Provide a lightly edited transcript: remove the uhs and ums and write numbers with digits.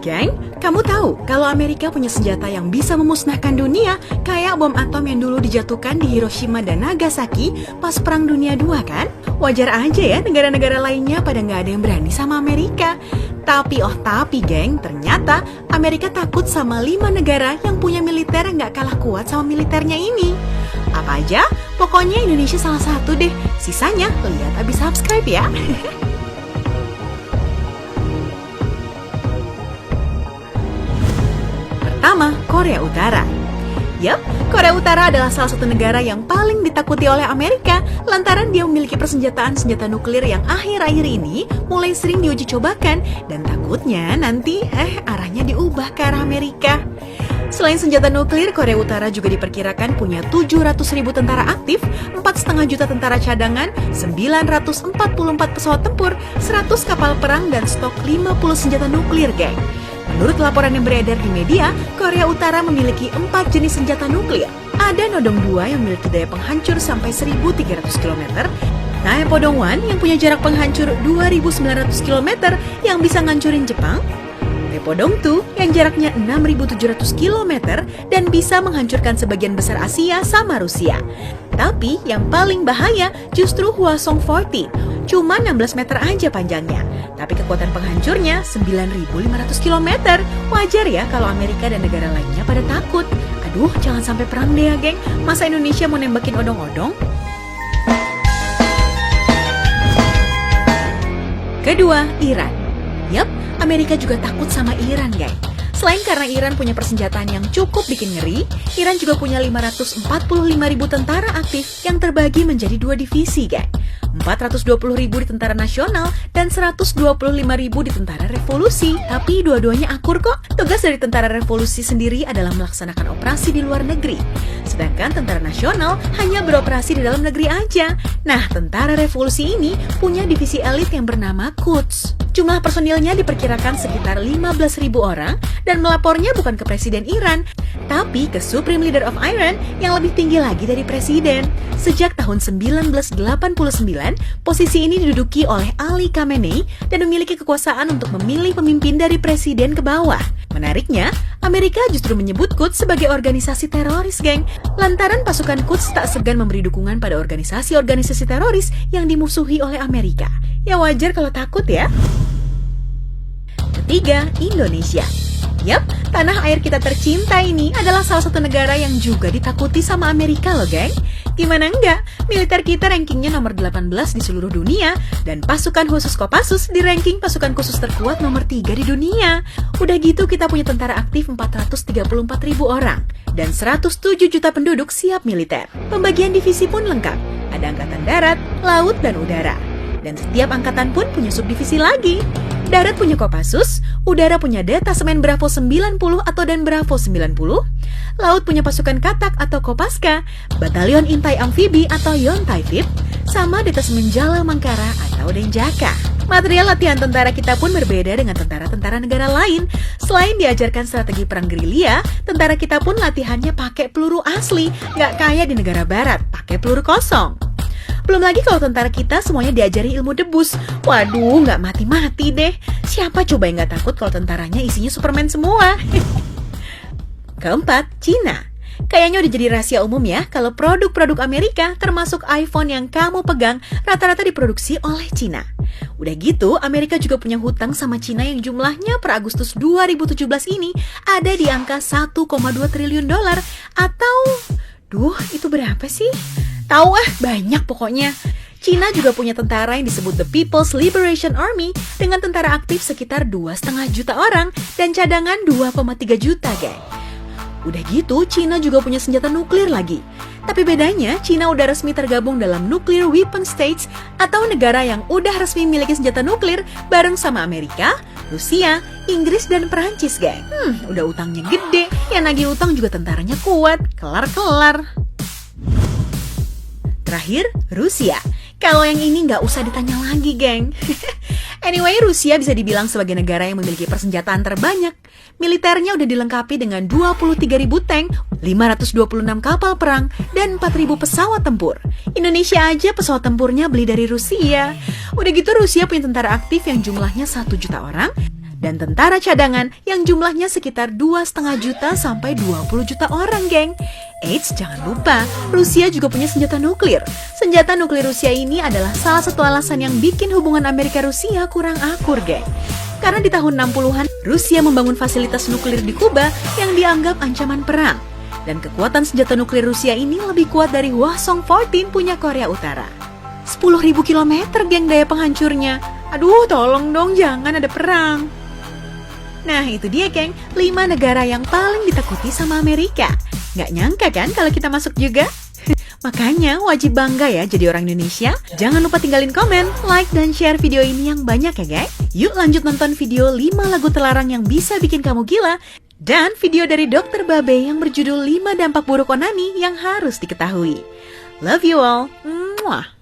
Geng, kamu tahu kalau Amerika punya senjata yang bisa memusnahkan dunia kayak bom atom yang dulu dijatuhkan di Hiroshima dan Nagasaki pas Perang Dunia II kan? Wajar aja ya negara-negara lainnya pada nggak ada yang berani sama Amerika. Tapi geng, ternyata Amerika takut sama 5 negara yang punya militer yang nggak kalah kuat sama militernya ini. Apa aja? Pokoknya Indonesia salah satu deh. Sisanya lihat abis subscribe ya. Pertama, Korea Utara. Yup, Korea Utara adalah salah satu negara yang paling ditakuti oleh Amerika lantaran dia memiliki persenjataan senjata nuklir yang akhir-akhir ini mulai sering diuji cobakan dan takutnya nanti arahnya diubah ke arah Amerika. Selain senjata nuklir, Korea Utara juga diperkirakan punya 700.000 tentara aktif, 4,5 juta tentara cadangan, 944 pesawat tempur, 100 kapal perang, dan stok 50 senjata nuklir, geng. Menurut laporan yang beredar di media, Korea Utara memiliki 4 jenis senjata nuklir. Ada Nodong 2 yang memiliki daya penghancur sampai 1.300 km, Podong 1 yang punya jarak penghancur 2.900 km yang bisa ngancurin Jepang, Podong 2 yang jaraknya 6.700 km dan bisa menghancurkan sebagian besar Asia sama Rusia. Tapi yang paling bahaya justru Hwasong 14, cuma 16 meter aja panjangnya. Tapi kekuatan penghancurnya 9.500 km. Wajar ya kalau Amerika dan negara lainnya pada takut. Aduh, jangan sampai perang deh ya, geng. Masa Indonesia mau nembakin odong-odong? Kedua, Iran. Yup, Amerika juga takut sama Iran, geng. Selain karena Iran punya persenjataan yang cukup bikin ngeri, Iran juga punya 545.000 tentara aktif yang terbagi menjadi 2 divisi, geng. 420.000 di tentara nasional dan 125.000 di tentara revolusi. Tapi dua-duanya akur kok. Tugas dari tentara revolusi sendiri adalah melaksanakan operasi di luar negeri. Sedangkan tentara nasional hanya beroperasi di dalam negeri aja. Nah, tentara revolusi ini punya divisi elit yang bernama Quds. Jumlah personilnya diperkirakan sekitar 15.000 orang dan melapornya bukan ke Presiden Iran, tapi ke Supreme Leader of Iran yang lebih tinggi lagi dari Presiden. Sejak tahun 1989, posisi ini diduduki oleh Ali Khamenei dan memiliki kekuasaan untuk memilih pemimpin dari presiden ke bawah. Menariknya, Amerika justru menyebut Quds sebagai organisasi teroris, geng. Lantaran pasukan Quds tak segan memberi dukungan pada organisasi-organisasi teroris yang dimusuhi oleh Amerika. Ya wajar kalau takut ya. Ketiga, Indonesia. Yap, tanah air kita tercinta ini adalah salah satu negara yang juga ditakuti sama Amerika loh, geng. Gimana enggak? Militer kita rankingnya nomor 18 di seluruh dunia dan pasukan khusus Kopassus di ranking pasukan khusus terkuat nomor 3 di dunia. Udah gitu kita punya tentara aktif 434.000 orang dan 107 juta penduduk siap militer. Pembagian divisi pun lengkap. Ada angkatan darat, laut, dan udara. Dan setiap angkatan pun punya subdivisi lagi. Darat punya Kopassus, udara punya Detasemen Bravo 90 atau Dan Bravo 90, laut punya pasukan Katak atau Kopaska, Batalion Intai Amfibi atau Yontaifib, sama Detasemen Jala Mangkara atau Denjaka. Material latihan tentara kita pun berbeda dengan tentara-tentara negara lain. Selain diajarkan strategi perang gerilya, tentara kita pun latihannya pakai peluru asli, nggak kayak di negara barat, pakai peluru kosong. Belum lagi kalau tentara kita semuanya diajari ilmu debus. Waduh, nggak mati-mati deh. Siapa coba yang nggak takut kalau tentaranya isinya Superman semua? Keempat, Cina. Kayaknya udah jadi rahasia umum ya kalau produk-produk Amerika termasuk iPhone yang kamu pegang rata-rata diproduksi oleh Cina. Udah gitu, Amerika juga punya hutang sama Cina yang jumlahnya per Agustus 2017 ini ada di angka 1,2 triliun dolar atau... itu berapa sih? Tahu banyak pokoknya. Cina juga punya tentara yang disebut The People's Liberation Army dengan tentara aktif sekitar 2,5 juta orang dan cadangan 2,3 juta, geng. Udah gitu, Cina juga punya senjata nuklir lagi. Tapi bedanya, Cina udah resmi tergabung dalam Nuclear Weapon States atau negara yang udah resmi memiliki senjata nuklir bareng sama Amerika, Rusia, Inggris, dan Perancis, geng. Udah utangnya gede, yang nagih utang juga tentaranya kuat, kelar-kelar. Terakhir, Rusia. Kalau yang ini nggak usah ditanya lagi, geng. Anyway, Rusia bisa dibilang sebagai negara yang memiliki persenjataan terbanyak. Militernya udah dilengkapi dengan 23.000 tank, 526 kapal perang, dan 4.000 pesawat tempur. Indonesia aja pesawat tempurnya beli dari Rusia. Udah gitu Rusia punya tentara aktif yang jumlahnya 1 juta orang, dan tentara cadangan yang jumlahnya sekitar 2,5 juta sampai 20 juta orang, geng. Eits, jangan lupa, Rusia juga punya senjata nuklir. Senjata nuklir Rusia ini adalah salah satu alasan yang bikin hubungan Amerika-Rusia kurang akur, geng. Karena di tahun 60-an, Rusia membangun fasilitas nuklir di Kuba yang dianggap ancaman perang. Dan kekuatan senjata nuklir Rusia ini lebih kuat dari Hwasong-14 punya Korea Utara. 10.000 kilometer, geng, daya penghancurnya. Aduh, tolong dong, jangan ada perang. Nah, itu dia, geng, 5 negara yang paling ditakuti sama Amerika. Nggak nyangka kan kalau kita masuk juga? Makanya wajib bangga ya jadi orang Indonesia. Jangan lupa tinggalin komen, like, dan share video ini yang banyak ya, guys. Yuk lanjut nonton video 5 lagu terlarang yang bisa bikin kamu gila. Dan video dari Dr. Babe yang berjudul 5 dampak buruk onani yang harus diketahui. Love you all. Mwah.